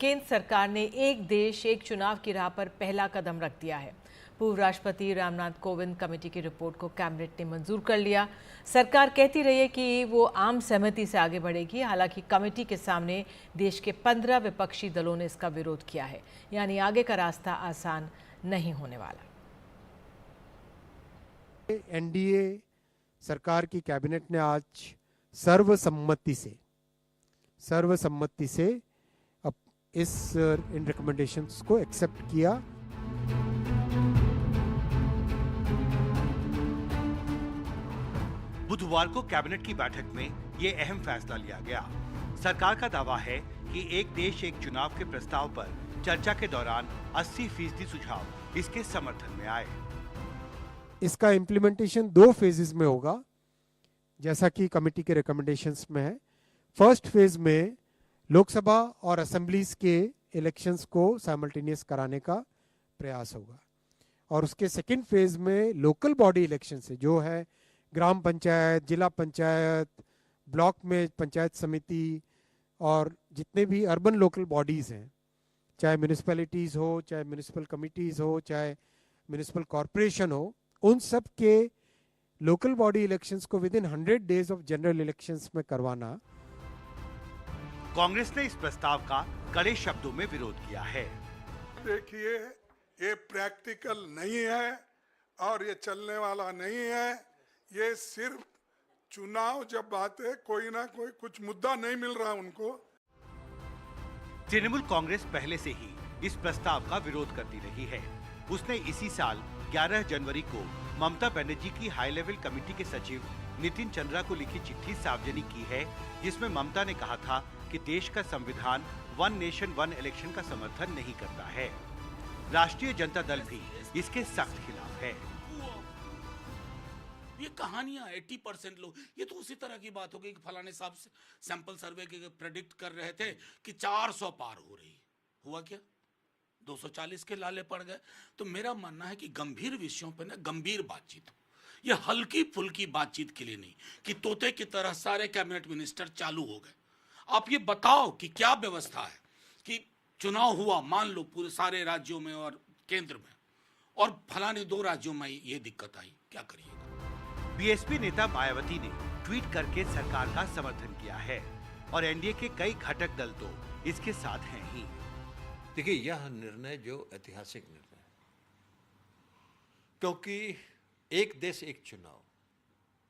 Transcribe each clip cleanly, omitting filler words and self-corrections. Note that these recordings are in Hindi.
केंद्र सरकार ने एक देश एक चुनाव की राह पर पहला कदम रख दिया है। पूर्व राष्ट्रपति रामनाथ कोविंद कमेटी की रिपोर्ट को कैबिनेट ने मंजूर कर लिया। सरकार कहती रही है कि वो आम सहमति से आगे बढ़ेगी। हालांकि कमेटी के सामने देश के 15 विपक्षी दलों ने इसका विरोध किया है, यानी आगे का रास्ता आसान नहीं होने वाला। एनडीए सरकार की कैबिनेट ने आज सर्वसम्मति से अब इन रिकमेंडेशंस को एक्सेप्ट किया। बुधवार को कैबिनेट की बैठक में ये अहम फैसला लिया गया। सरकार का दावा है कि एक देश एक चुनाव के प्रस्ताव पर चर्चा के दौरान 80% सुझाव इसके समर्थन में आए। इसका इम्प्लीमेंटेशन 2 फेजेस में होगा, जैसा कि कमेटी के रिकमेंडेशंस में है। फर्स्ट फेज में लोकसभा और असेंबलीज के इलेक्शंस को साइमल्टेनियस कराने का प्रयास होगा, और उसके सेकंड फेज में लोकल बॉडी इलेक्शन से जो है ग्राम पंचायत, जिला पंचायत, ब्लॉक में पंचायत समिति और जितने भी अर्बन लोकल बॉडीज हैं, चाहे म्यूनिसिपैलिटीज हो, चाहे म्यूनिसिपल कमिटीज हो, चाहे म्यूनिसिपल कॉरपोरेशन हो, उन सब के लोकल बॉडी इलेक्शंस को with in 100 days of general elections में करवाना। कांग्रेस ने इस प्रस्ताव का कड़े शब्दों में विरोध किया है। देखिए, ये प्रैक्टिकल नहीं है और ये चलने वाला नहीं है। ये सिर्फ चुनाव जब आते कोई ना कोई कुछ मुद्दा नहीं मिल रहा उनको। तृणमूल कांग्रेस पहले से ही इस प्रस्ताव का विरोध करती रही है। उसने इसी साल 11 जनवरी को ममता बनर्जी की हाई लेवल कमेटी के सचिव नितिन चंद्रा को लिखी चिट्ठी सार्वजनिक की है, जिसमें ममता ने कहा था कि देश का संविधान वन नेशन वन इलेक्शन का समर्थन नहीं करता है। राष्ट्रीय जनता दल भी इसके सख्त खिलाफ है। ये कहानियां 80% लोग, ये तो उसी तरह की बात हो गई कि फलाने साहब सैंपल सर्वे के प्रेडिक्ट कर रहे थे कि 400 पार हो रही, हुआ क्या? 240 के लाले पड़ गए। तो मेरा मानना है कि गंभीर विषयों पर ना गंभीर बातचीत हो, ये हल्की फुल्की बातचीत के लिए नहीं कि तोते की तरह सारे कैबिनेट मिनिस्टर चालू हो गए। आप ये बताओ कि क्या व्यवस्था है कि चुनाव हुआ, मान लो पूरे सारे राज्यों में और केंद्र में, और फलाने 2 राज्यों में ये दिक्कत आई, क्या करिएगा? बीएसपी नेता मायावती ने ट्वीट करके सरकार का समर्थन किया है और एनडीए के कई घटक दल तो इसके साथ हैं ही। देखिए, यह निर्णय जो ऐतिहासिक निर्णय है, क्योंकि एक देश एक चुनाव,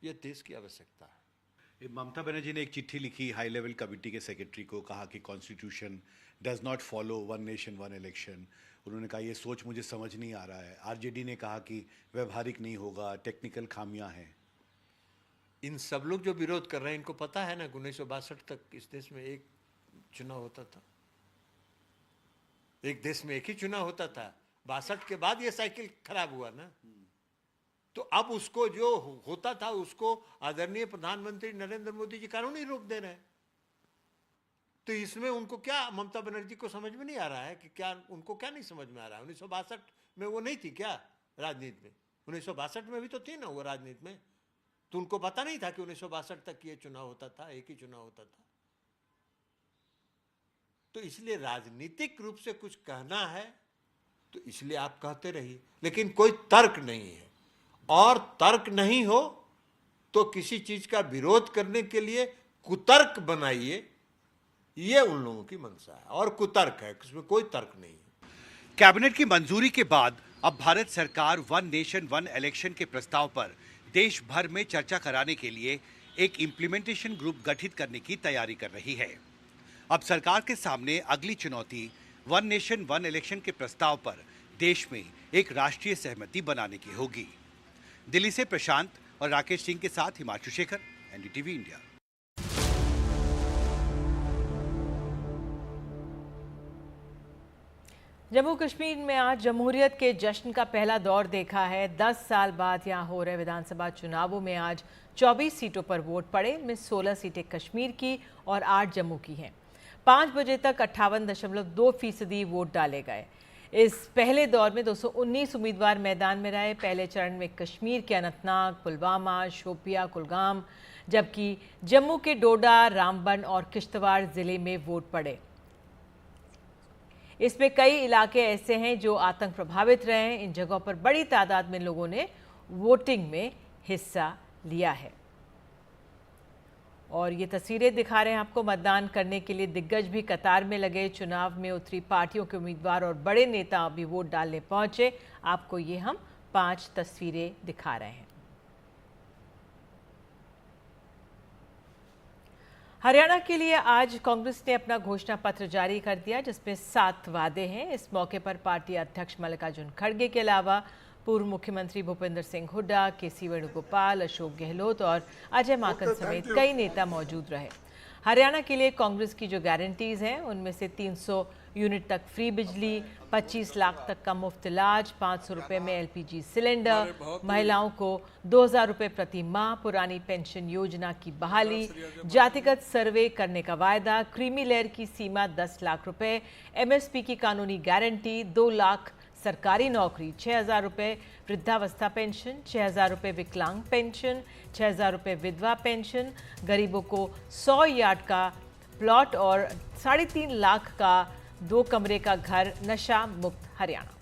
यह देश की आवश्यकता है। ममता बनर्जी ने एक चिट्ठी लिखी हाई लेवल कमेटी के सेक्रेटरी को, कहा कि constitution does not follow one nation one election. उन्होंने कहा ये सोच मुझे समझ नहीं आ रहा है। आरजेडी ने कहा कि व्यवहारिक नहीं होगा, टेक्निकल खामियां हैं। इन सब लोग जो विरोध कर रहे हैं, इनको पता है ना कि 1962 तक इस देश में एक चुनाव होता था, एक देश में एक ही चुनाव होता था। 62 के बाद ये साइकिल खराब हुआ ना, तो अब उसको जो होता था उसको आदरणीय प्रधानमंत्री नरेंद्र मोदी जी कानूनी रूप दे रहे हैं। तो इसमें उनको क्या, ममता बनर्जी को समझ में नहीं आ रहा है कि क्या, उनको क्या नहीं समझ में आ रहा है? 1962 में वो नहीं थी क्या राजनीति में? 1962 में भी तो थी ना वो राजनीति में, तो उनको पता नहीं था कि 1962 तक ये चुनाव होता था, एक ही चुनाव होता था। तो इसलिए राजनीतिक रूप से कुछ कहना है तो इसलिए आप कहते रहिए, लेकिन कोई तर्क नहीं है। और तर्क नहीं हो तो किसी चीज का विरोध करने के लिए कुतर्क बनाइए, ये उन लोगों की मंशा है, और कुतर्क है, उसमें कोई तर्क नहीं है। कैबिनेट की मंजूरी के बाद अब भारत सरकार वन नेशन वन इलेक्शन के प्रस्ताव पर देश भर में चर्चा कराने के लिए एक इम्प्लीमेंटेशन ग्रुप गठित करने की तैयारी कर रही है। अब सरकार के सामने अगली चुनौती वन नेशन वन इलेक्शन के प्रस्ताव पर देश में एक राष्ट्रीय सहमति बनाने की होगी। दिल्ली से प्रशांत और राकेश सिंह के साथ हिमांशु शेखर, एनडीटीवी इंडिया। जम्मू कश्मीर में आज जमहूरियत के जश्न का पहला दौर देखा है। 10 साल बाद यहां हो रहे विधानसभा चुनावों में आज 24 सीटों पर वोट पड़े, इनमें 16 सीटें कश्मीर की और 8 जम्मू की हैं। 5 बजे तक 58.2% वोट डाले गए। इस पहले दौर में 219 उम्मीदवार मैदान में रहे। पहले चरण में कश्मीर के अनंतनाग, पुलवामा, शोपिया, कुलगाम, जबकि जम्मू के डोडा, रामबन और किश्तवाड़ जिले में वोट पड़े। इसमें कई इलाके ऐसे हैं जो आतंक प्रभावित रहे हैं। इन जगहों पर बड़ी तादाद में लोगों ने वोटिंग में हिस्सा लिया है। और ये तस्वीरें दिखा रहे हैं आपको, मतदान करने के लिए दिग्गज भी कतार में लगे। चुनाव में उतरी पार्टियों के उम्मीदवार और बड़े नेता अभी वोट डालने पहुंचे। आपको ये हम 5 तस्वीरें दिखा रहे हैं। हरियाणा के लिए आज कांग्रेस ने अपना घोषणा पत्र जारी कर दिया, जिसमें 7 वादे हैं। इस मौके पर पार्टी अध्यक्ष मल्लिकार्जुन खड़गे के अलावा पूर्व मुख्यमंत्री भूपेंद्र सिंह हुड्डा, केसी वेणुगोपाल, अशोक गहलोत और अजय माकन समेत कई नेता मौजूद रहे। हरियाणा के लिए कांग्रेस की जो गारंटीज हैं उनमें से 300 यूनिट तक फ्री बिजली, 25 लाख तक का मुफ्त इलाज, 500 रुपये में LPG सिलेंडर, महिलाओं को 2000 रुपये प्रति माह, पुरानी पेंशन योजना की बहाली, जातिगत सर्वे करने का वायदा, क्रीमी लेयर की सीमा 10 लाख रुपये, MSP की कानूनी गारंटी, 2 लाख सरकारी नौकरी, 6000 रुपये वृद्धावस्था पेंशन, 6000 रुपये विकलांग पेंशन, 6000 रुपये विधवा पेंशन, गरीबों को 100 यार्ड का प्लॉट और 3.5 लाख का 2 कमरे का घर। नशा मुक्त हरियाणा।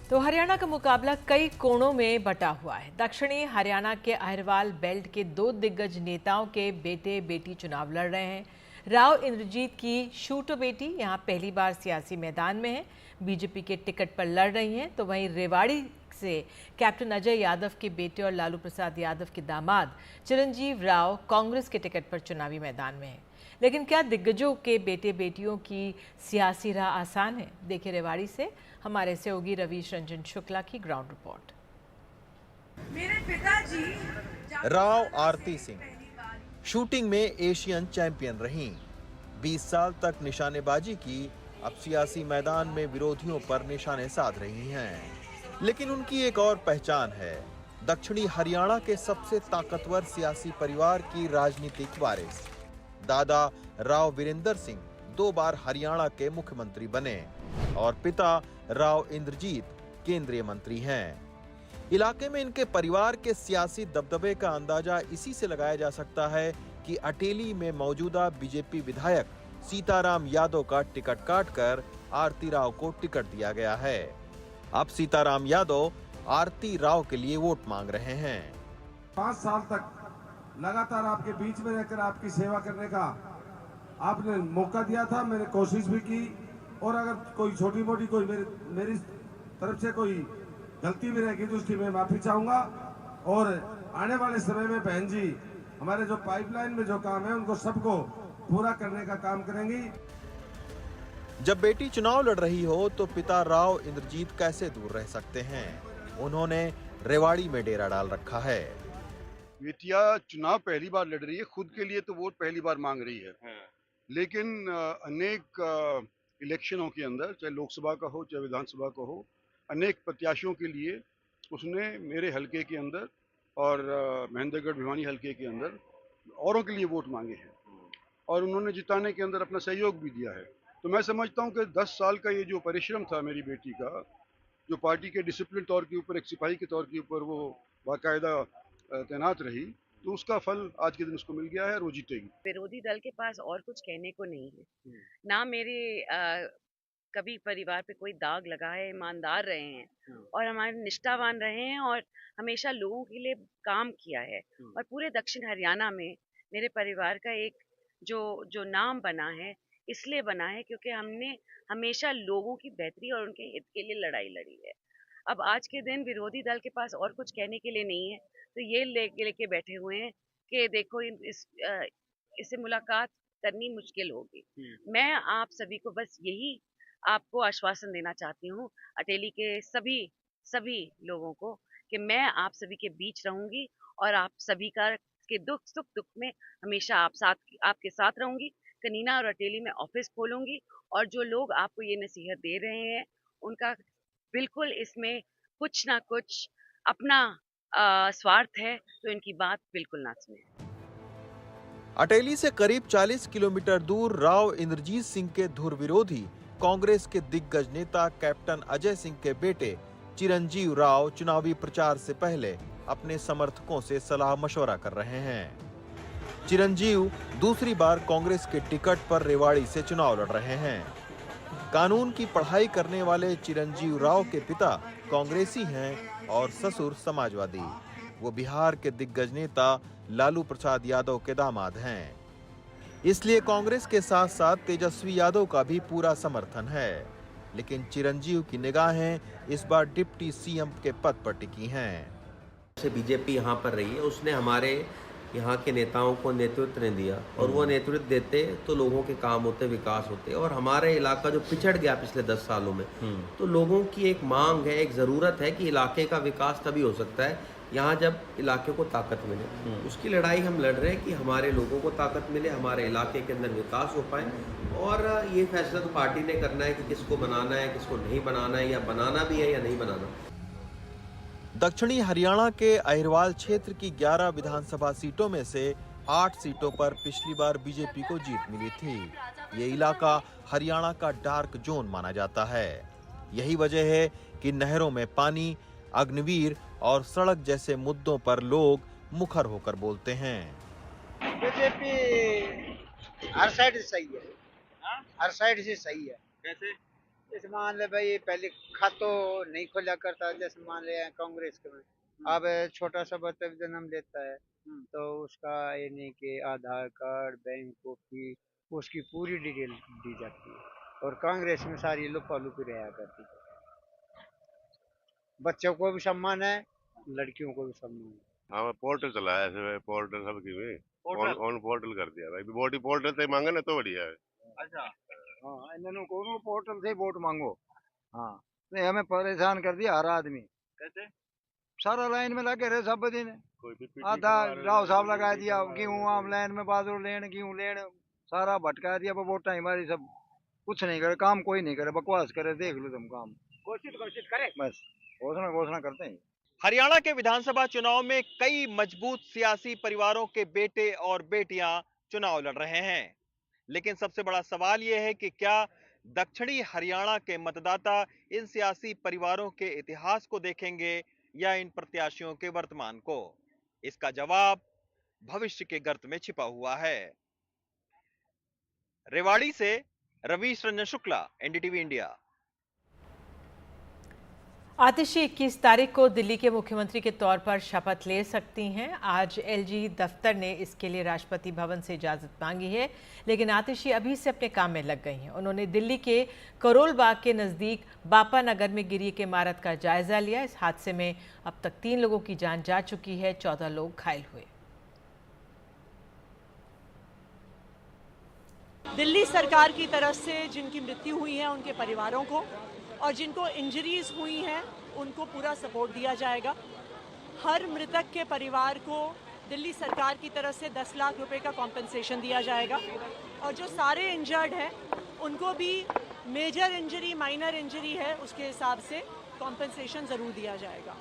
तो हरियाणा का मुकाबला कई कोणों में बटा हुआ है। दक्षिणी हरियाणा के अहिरवाल बेल्ट के 2 दिग्गज नेताओं के बेटे बेटी चुनाव लड़ रहे हैं। राव इंद्रजीत की शूटो बेटी यहां पहली बार सियासी मैदान में है, बीजेपी के टिकट पर लड़ रही हैं। तो वहीं रेवाड़ी से कैप्टन अजय यादव के बेटे और लालू प्रसाद यादव के दामाद चिरंजीव राव कांग्रेस के टिकट पर चुनावी मैदान में है। लेकिन क्या दिग्गजों के बेटे बेटियों की सियासी राह आसान है? देखिए रेवाड़ी से हमारे सहयोगी रवीश रंजन शुक्ला की ग्राउंड रिपोर्ट। मेरे पिताजी राव आरती सिंह शूटिंग में एशियन चैंपियन रहीं। 20 साल तक निशानेबाजी की, अब सियासी मैदान में विरोधियों पर निशाने साध रही हैं। लेकिन उनकी एक और पहचान है, दक्षिणी हरियाणा के सबसे ताकतवर सियासी परिवार की राजनीतिक वारिस। दादा राव वीरेंद्र सिंह 2 बार हरियाणा के मुख्यमंत्री बने और पिता राव इंद्रजीत केंद्रीय मंत्री हैं। इलाके में इनके परिवार के सियासी दबदबे का अंदाजा इसी से लगाया जा सकता है कि अटेली में मौजूदा बीजेपी विधायक सीताराम यादव का टिकट काटकर आरती राव को टिकट दिया गया है। अब सीताराम यादव आरती राव के लिए वोट मांग रहे हैं। 5 साल तक लगातार आपके बीच में रहकर आपकी सेवा करने का आपने मौका दिया था, मैंने कोशिश भी की, और अगर कोई छोटी मोटी कोई मेरी तरफ से कोई गलती भी रहेगी तो उसकी मैं माफी चाहूंगा। और आने वाले समय में बहन जी हमारे जो पाइपलाइन में जो काम है उनको सबको पूरा करने का काम करेंगी। जब बेटी चुनाव लड़ रही हो तो पिता राव इंद्रजीत कैसे दूर रह सकते हैं? उन्होंने रेवाड़ी में डेरा डाल रखा है। बेटिया चुनाव पहली बार लड़ रही है, खुद के लिए तो वोट पहली बार मांग रही है, लेकिन अनेक इलेक्शनों के अंदर, चाहे लोकसभा का हो चाहे विधानसभा का हो, अनेक प्रत्याशियों के लिए उसने मेरे हलके के अंदर और महेंद्रगढ़ भिवानी हलके के अंदर औरों के लिए वोट मांगे हैं और उन्होंने जिताने के अंदर अपना सहयोग भी दिया है। तो मैं समझता हूं कि 10 साल का ये जो परिश्रम था मेरी बेटी का, जो पार्टी के डिसिप्लिन तौर के ऊपर, एक सिपाही के तौर के ऊपर वो बाकायदा तैनात रही, तो उसका फल आज के दिन उसको मिल गया है और वो जीतेगी। विरोधी दल के पास और कुछ कहने को नहीं है। ना मेरे कभी परिवार पे कोई दाग लगा है, ईमानदार रहे हैं और हमारे निष्ठावान रहे हैं और हमेशा लोगों के लिए काम किया है। और पूरे दक्षिण हरियाणा में मेरे परिवार का एक जो नाम बना है, इसलिए बना है क्योंकि हमने हमेशा लोगों की बेहतरी और उनके हित के लिए लड़ाई लड़ी है। अब आज के दिन विरोधी दल के पास और कुछ कहने के लिए नहीं है, तो ये लेके बैठे हुए हैं कि देखो इससे मुलाकात करनी मुश्किल होगी। मैं आप सभी को बस यही आपको आश्वासन देना चाहती हूँ, अटेली के सभी लोगों को, कि मैं आप सभी के बीच रहूंगी और आप सभी के सुख दुख में हमेशा आपके साथ रहूंगी। कनीना और अटेली में ऑफिस खोलूंगी और जो लोग आपको ये नसीहत दे रहे हैं उनका बिल्कुल इसमें कुछ ना कुछ अपना स्वार्थ है, तो इनकी बात बिल्कुल ना सुने। अटेली से करीब 40 किलोमीटर दूर राव इंद्रजीत सिंह के धुर विरोधी कांग्रेस के दिग्गज नेता कैप्टन अजय सिंह के बेटे चिरंजीव राव चुनावी प्रचार से पहले अपने समर्थकों से सलाह मशवरा कर रहे हैं। चिरंजीव दूसरी बार कांग्रेस के टिकट पर रेवाड़ी से चुनाव लड़ रहे हैं। कानून की पढ़ाई करने वाले चिरंजीव राव के पिता कांग्रेसी हैं और ससुर समाजवादी। वो बिहार के दिग्गज नेता लालू प्रसाद यादव के दामाद हैं। इसलिए कांग्रेस के साथ साथ तेजस्वी यादव का भी पूरा समर्थन है। लेकिन चिरंजीव की निगाहें इस बार डिप्टी सीएम के पद पर टिकी हैं। बीजेपी यहाँ पर रही है, उसने हमारे यहाँ के नेताओं को नेतृत्व नहीं दिया और वो नेतृत्व देते तो लोगों के काम होते, विकास होते। और हमारे इलाका जो पिछड़ गया पिछले 10 सालों में, तो लोगों की एक मांग है, एक ज़रूरत है कि इलाके का विकास तभी हो सकता है यहाँ जब इलाके को ताकत मिले। उसकी लड़ाई हम लड़ रहे हैं कि हमारे लोगों को ताकत मिले, हमारे इलाके के अंदर विकास हो पाए। और ये फैसला तो पार्टी ने करना है कि किसको बनाना है, किसको नहीं बनाना है, या बनाना भी है या नहीं बनाना। दक्षिणी हरियाणा के अहिरवाल क्षेत्र की 11 विधानसभा सीटों में से 8 सीटों पर पिछली बार बीजेपी को जीत मिली थी। ये इलाका हरियाणा का डार्क जोन माना जाता है। यही वजह है कि नहरों में पानी, अग्निवीर और सड़क जैसे मुद्दों पर लोग मुखर होकर बोलते हैं। बीजेपी हर साइड से सही है, हर साइड से सही है। कैसे? जैसे मान ले भाई, पहले खातो नहीं खोला करता, जैसे मान ले कांग्रेस के में, अब छोटा सा बच्चा जन्म लेता है तो उसका ये नहीं कि आधार कार्ड, बैंक कॉपी, उसकी पूरी डिटेल दी जाती है। और कांग्रेस में सारी लुपा लुपी रहा करती है। बच्चों को भी सम्मान है, लड़कियों को भी सम्मान है। हाँ, पोर्टल चलाया है, पोर्टल सबकी में ऑन पोर्टल कर दिया भाई। वोट पोर्टल से मांगे ना तो बढ़िया है। अच्छा, हाँ, इन्होंने को पोर्टल से वोट मांगो। हाँ, नहीं हमें परेशान कर दिया हर आदमी। कैसे? सारा लाइन में लगे रहे सब दिन। आधा राव साहब लगा दिया, गेहूँ आम लाइन में, बाजू लेन, गेहूँ लेन, सारा भटका दिया। वोट हमारी सब कुछ नहीं करे, काम कोई नहीं करे, बकवास करे। देख लो तुम काम, घोषित करे, बस घोषणा करते हैं। हरियाणा के विधानसभा चुनाव में कई मजबूत सियासी परिवारों के बेटे और बेटियां चुनाव लड़ रहे हैं। लेकिन सबसे बड़ा सवाल यह है कि क्या दक्षिणी हरियाणा के मतदाता इन सियासी परिवारों के इतिहास को देखेंगे या इन प्रत्याशियों के वर्तमान को? इसका जवाब भविष्य के गर्त में छिपा हुआ है। रेवाड़ी से रवीश रंजन शुक्ला, एनडीटीवी इंडिया। आतिशी 21 तारीख को दिल्ली के मुख्यमंत्री के तौर पर शपथ ले सकती हैं। आज एलजी दफ्तर ने इसके लिए राष्ट्रपति भवन से इजाज़त मांगी है, लेकिन आतिशी अभी से अपने काम में लग गई हैं। उन्होंने दिल्ली के करोल बाग के नज़दीक बापा नगर में गिरी एक इमारत का जायजा लिया। इस हादसे में अब तक 3 लोगों की जान जा चुकी है, 14 लोग घायल हुए। दिल्ली सरकार की तरफ से जिनकी मृत्यु हुई है उनके परिवारों को, और जिनको इंजरीज हुई हैं उनको पूरा सपोर्ट दिया जाएगा। हर मृतक के परिवार को दिल्ली सरकार की तरफ से 10 लाख रुपए का कॉम्पेंसेशन दिया जाएगा। और जो सारे इंजर्ड हैं उनको भी मेजर इंजरी, माइनर इंजरी है, उसके हिसाब से कॉम्पेंसेशन ज़रूर दिया जाएगा।